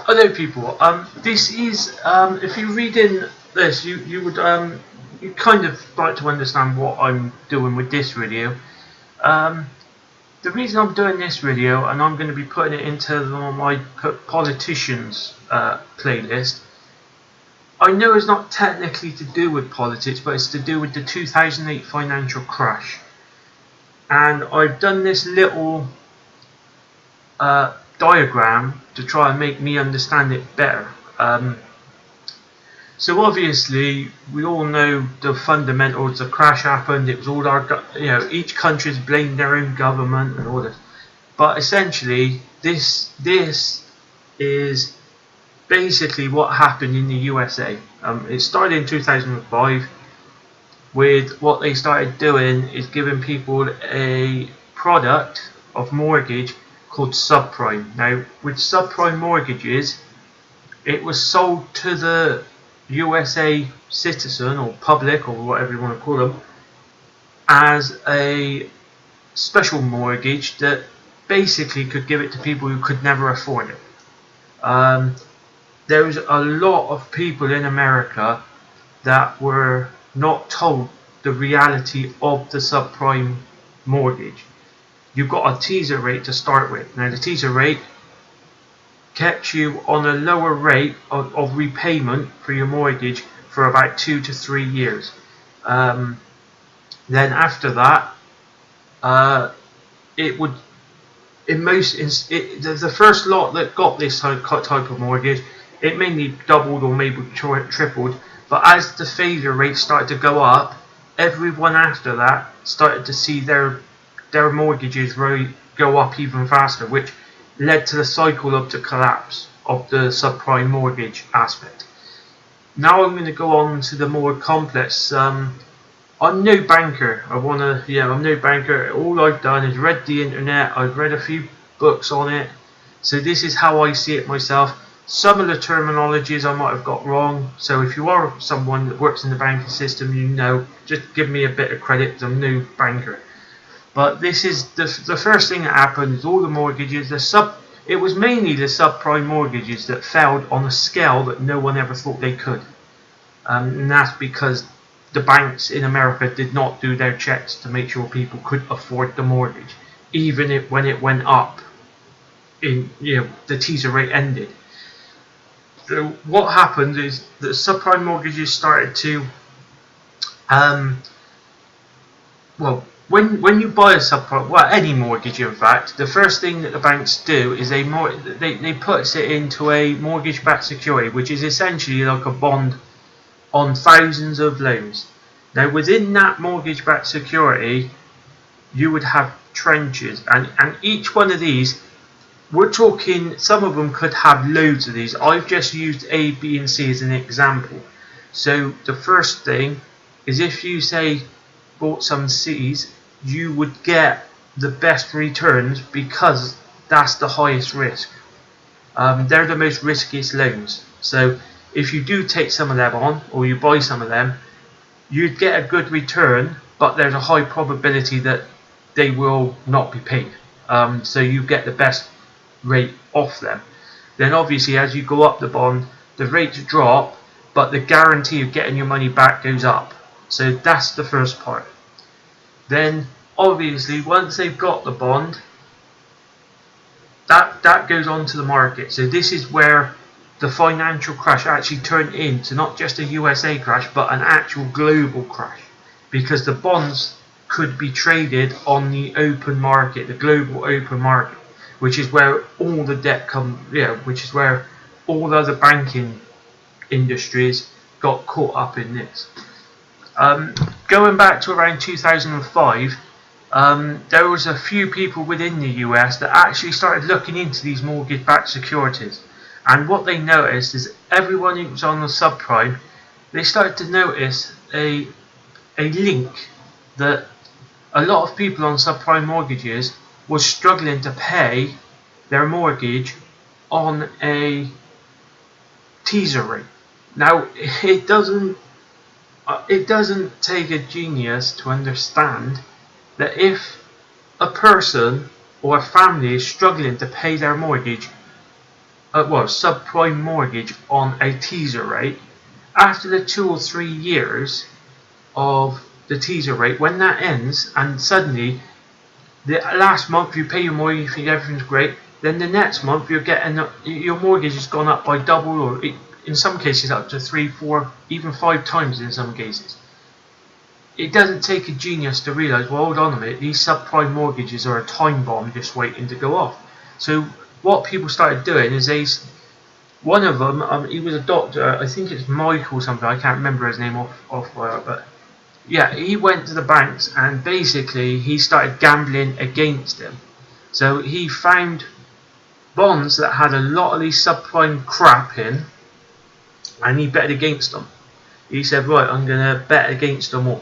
Hello, people. This is if you read in this, you would you kind of like to understand what I'm doing with this video. The reason I'm doing this video, and I'm going to be putting it into my politicians playlist. I know it's not technically to do with politics, but it's to do with the 2008 financial crash. And I've done this little diagram to try and make me understand it better. So obviously we all know the fundamentals. The crash happened. It was all our, each country's blamed their own government and all this. But essentially, this is basically what happened in the USA. It started in 2005 with what they started doing is giving people a product of mortgage called subprime. Now, with subprime mortgages, it was sold to the USA citizen or public or whatever you want to call them as a special mortgage that basically could give it to people who could never afford it. There was a lot of people in America that were not told the reality of the subprime mortgage. You've got a teaser rate to start with. Now the teaser rate kept you on a lower rate of repayment for your mortgage for about 2 to 3 years. Then after that, it would, the first lot that got this type of mortgage, it mainly doubled or maybe tripled. But as the failure rate started to go up, everyone after that started to see their mortgages go up even faster, which led to the cycle of the collapse of the subprime mortgage aspect. Now I'm going to go on to the more complex. I'm no banker. I'm no banker. All I've done is read the internet. I've read a few books on it. So this is how I see it myself. Some of the terminologies I might have got wrong. So if you are someone that works in the banking system, just give me a bit of credit because I'm no banker. But this is the first thing that happened is all the mortgages, it was mainly the subprime mortgages that failed on a scale that no one ever thought they could. And that's because the banks in America did not do their checks to make sure people could afford the mortgage, even when it went up, the teaser rate ended. So what happened is the subprime mortgages started to, when you buy a subprime, any mortgage in fact, the first thing that the banks do is they put it into a mortgage-backed security, which is essentially like a bond on thousands of loans. Now within that mortgage-backed security, you would have trenches, and each one of these, we're talking, some of them could have loads of these. I've just used A, B and C as an example. So the first thing is, if you say bought some C's, you would get the best returns because that's the highest risk. They're the most riskiest loans. So if you do take some of them on, or you buy some of them, you'd get a good return, but there's a high probability that they will not be paid. So you get the best rate off them. Then obviously as you go up the bond, the rates drop, but the guarantee of getting your money back goes up. So that's the first part. Then obviously once they've got the bond, that goes on to the market. So this is where the financial crash actually turned into not just a USA crash, but an actual global crash, because the bonds could be traded on the open market, the global open market, which is where all the debt which is where all the other banking industries got caught up in this. Going back to around 2005, there was a few people within the US that actually started looking into these mortgage-backed securities, and what they noticed is everyone who was on the subprime, they started to notice a link that a lot of people on subprime mortgages was struggling to pay their mortgage on a teaser rate. Now it doesn't take a genius to understand that if a person or a family is struggling to pay their mortgage, subprime mortgage on a teaser rate. After the 2 or 3 years of the teaser rate, when that ends, and suddenly the last month you pay your mortgage, you think everything's great, then the next month you're getting your mortgage has gone up by double, or in some cases up to 3, 4, even 5 times in some cases. It doesn't take a genius to realise, well, hold on a minute, these subprime mortgages are a time bomb just waiting to go off. So what people started doing is one of them, he was a doctor, I think it's Michael something, I can't remember his name off but yeah, he went to the banks and basically he started gambling against them. So he found bonds that had a lot of these subprime crap in, and he bet against them. He said, right, I'm going to bet against them all.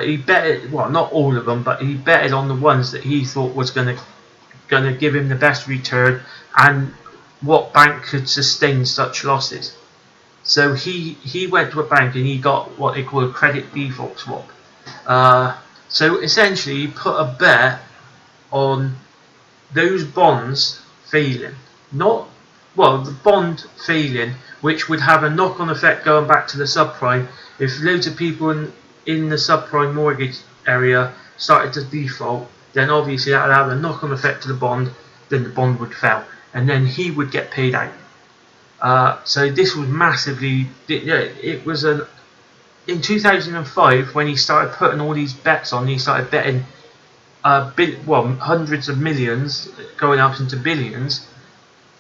He betted, well, not all of them, but he betted on the ones that he thought was going to give him the best return and what bank could sustain such losses. So he went to a bank and he got what they call a credit default swap. So essentially he put a bet on those bonds failing. The bond failing, which would have a knock-on effect going back to the subprime. If loads of people in the subprime mortgage area started to default, then obviously that would have a knock-on effect to the bond, then the bond would fail, and then he would get paid out. So this was massively, it was in 2005 when he started putting all these bets on, he started betting hundreds of millions going up into billions.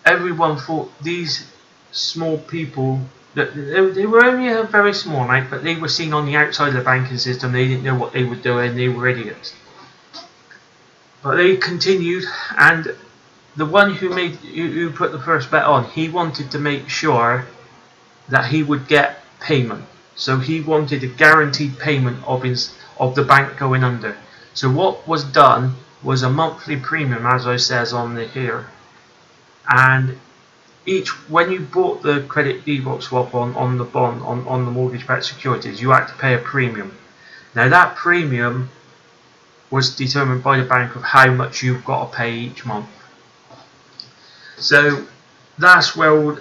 Everyone thought these small people, that they were only a very small amount, but they were seen on the outside of the banking system. They didn't know what they were doing, they were idiots. But they continued, and the one who put the first bet on, he wanted to make sure that he would get payment. So he wanted a guaranteed payment of the bank going under. So what was done was a monthly premium, as I says on the here, and when you bought the credit default swap on the bond on the mortgage-backed securities, you had to pay a premium. Now that premium was determined by the bank of how much you've got to pay each month. So that's where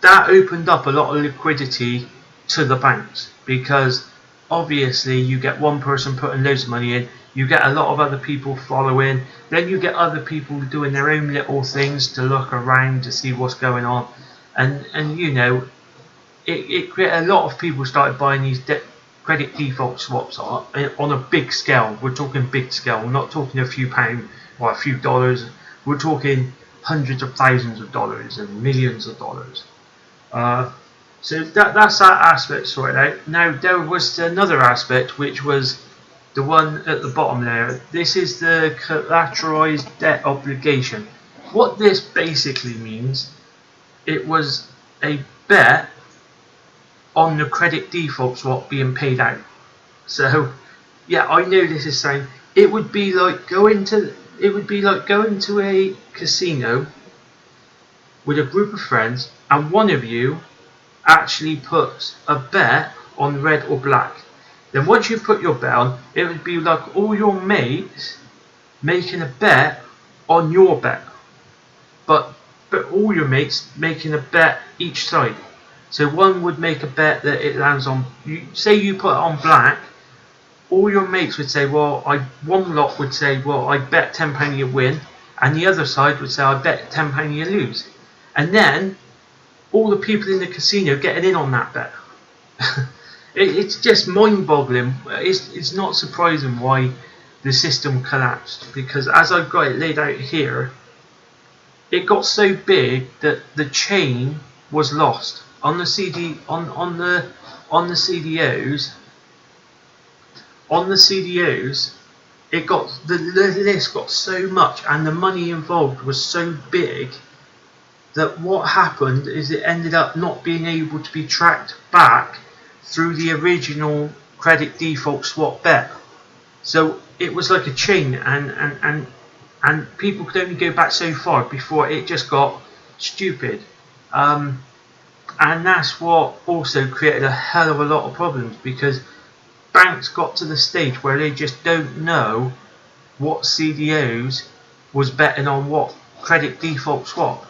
that opened up a lot of liquidity to the banks, because obviously you get one person putting loads of money in, you get a lot of other people following, then you get other people doing their own little things to look around to see what's going on, and it created a lot of people started buying these credit default swaps on a big scale. We're talking big scale, we're not talking a few pounds or a few dollars, we're talking hundreds of thousands of dollars and millions of dollars. So that's that aspect sorted out. Now there was another aspect, which was the one at the bottom there. This is the collateralized debt obligation. What this basically means, it was a bet on the credit default swap being paid out. So yeah, I know this is saying it would be like going to a casino with a group of friends, and one of you actually puts a bet on red or black. Then once you put your bet on, it would be like all your mates making a bet on your bet, but all your mates making a bet each side. So one would make a bet that it lands on, say you put it on black, all your mates would say, well, one lot would say, well, I bet £10 you win, and the other side would say, I bet £10 you lose. And then all the people in the casino getting in on that bet. It's just mind-boggling. It's not surprising why the system collapsed, because as I've got it laid out here, it got so big that the chain was lost on the CDOs. On the CDOs, the list got so much, and the money involved was so big that what happened is it ended up not being able to be tracked back through the original credit default swap bet. So it was like a chain, and people could only go back so far before it just got stupid. And that's what also created a hell of a lot of problems, because banks got to the stage where they just don't know what CDOs was betting on what credit default swap.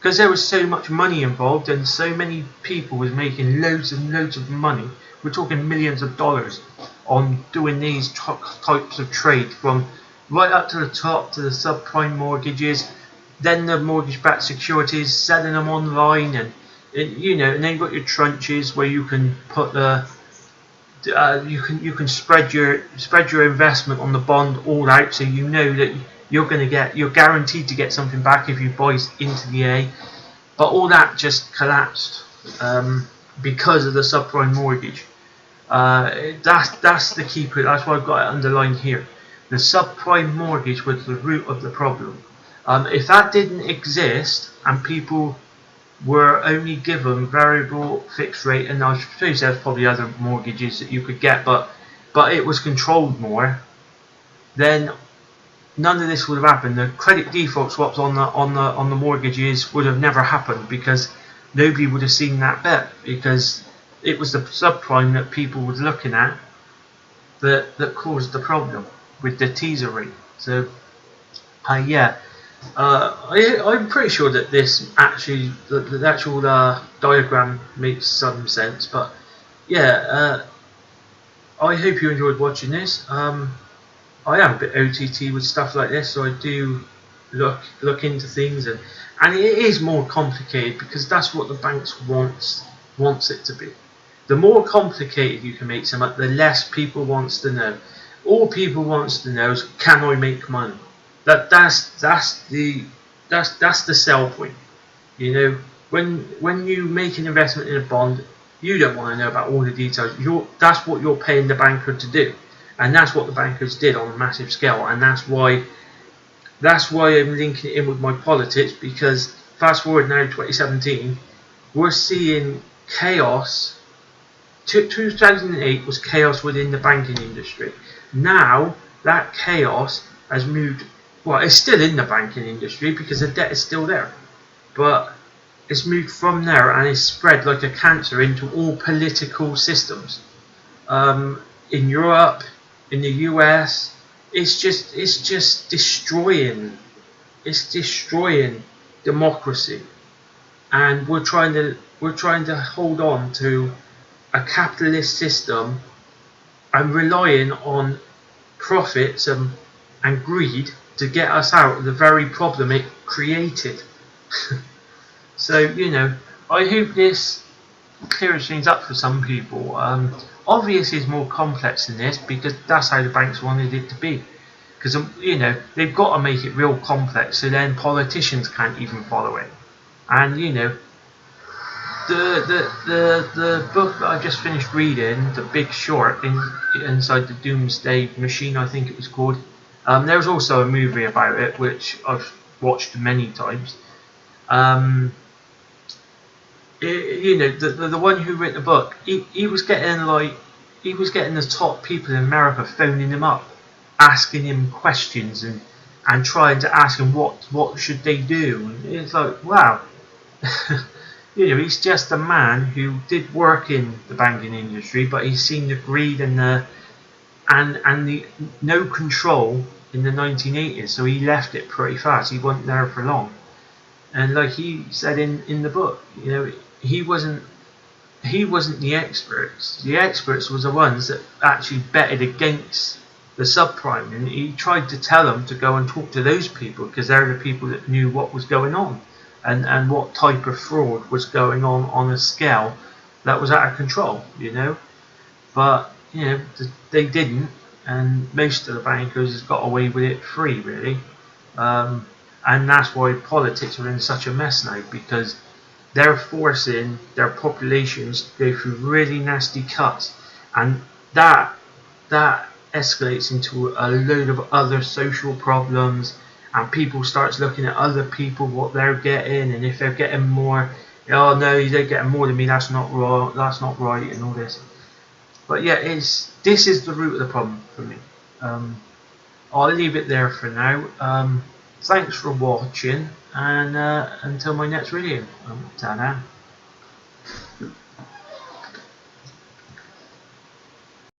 because there was so much money involved and so many people was making loads and loads of money. We're talking millions of dollars on doing these types of trade, from right up to the top to the subprime mortgages, then the mortgage-backed securities, selling them online, and you know, and then you've got your tranches where you can put the you can spread your investment on the bond all out, so you know that you're guaranteed to get something back if you buy into the A. But all that just collapsed because of the subprime mortgage. That's the key point. That's why I've got it underlined here. The subprime mortgage was the root of the problem. If that didn't exist and people were only given variable fixed rate, and I suppose there's probably other mortgages that you could get, but it was controlled more, then none of this would have happened. The credit default swaps on the mortgages would have never happened, because nobody would have seen that bet, because it was the subprime that people were looking at that caused the problem with the teaser rate. So yeah, I'm pretty sure that this actually, the actual diagram makes some sense. But yeah, I hope you enjoyed watching this. I am a bit OTT with stuff like this, so I do look into things, and it is more complicated because that's what the banks wants it to be. The more complicated you can make something, the less people wants to know. All people wants to know is, can I make money? That's the sell point. You know, when you make an investment in a bond, you don't want to know about all the details. That's what you're paying the banker to do, and that's what the bankers did on a massive scale. And that's why I'm linking it in with my politics, because fast forward now 2017, we're seeing chaos. 2008 was chaos within the banking industry. Now that chaos has moved. Well, it's still in the banking industry because the debt is still there, but it's moved from there and it's spread like a cancer into all political systems. In Europe, in the US, it's just destroying. It's destroying democracy, and we're trying to hold on to a capitalist system and relying on profits and greed to get us out of the very problem it created. So, you know, I hope this clears things up for some people. Obviously it's more complex than this because that's how the banks wanted it to be. Because, you know, they've got to make it real complex so then politicians can't even follow it. And, you know, the book that I just finished reading, The Big Short, inside the Doomsday Machine, I think it was called. There's also a movie about it which I've watched many times. You know, the one who wrote the book, he was getting the top people in America phoning him up, asking him questions and trying to ask him what should they do. And it's like, wow. You know, he's just a man who did work in the banking industry, but he's seen the greed and the no control in the 1980s, so he left it pretty fast. He wasn't there for long, and like he said in the book, you know, he wasn't the experts. The experts was the ones that actually betted against the subprime, and he tried to tell them to go and talk to those people because they're the people that knew what was going on. And what type of fraud was going on a scale that was out of control, you know. But, you know, they didn't, and most of the bankers got away with it free, really. And that's why politics are in such a mess now, because they're forcing their populations to go through really nasty cuts, and that escalates into a load of other social problems. And people starts looking at other people, what they're getting, and if they're getting more, oh no, they're getting more than me, that's not wrong, that's not right, and all this. But yeah, this is the root of the problem for me. I'll leave it there for now. Thanks for watching, and until my next video, ta-da.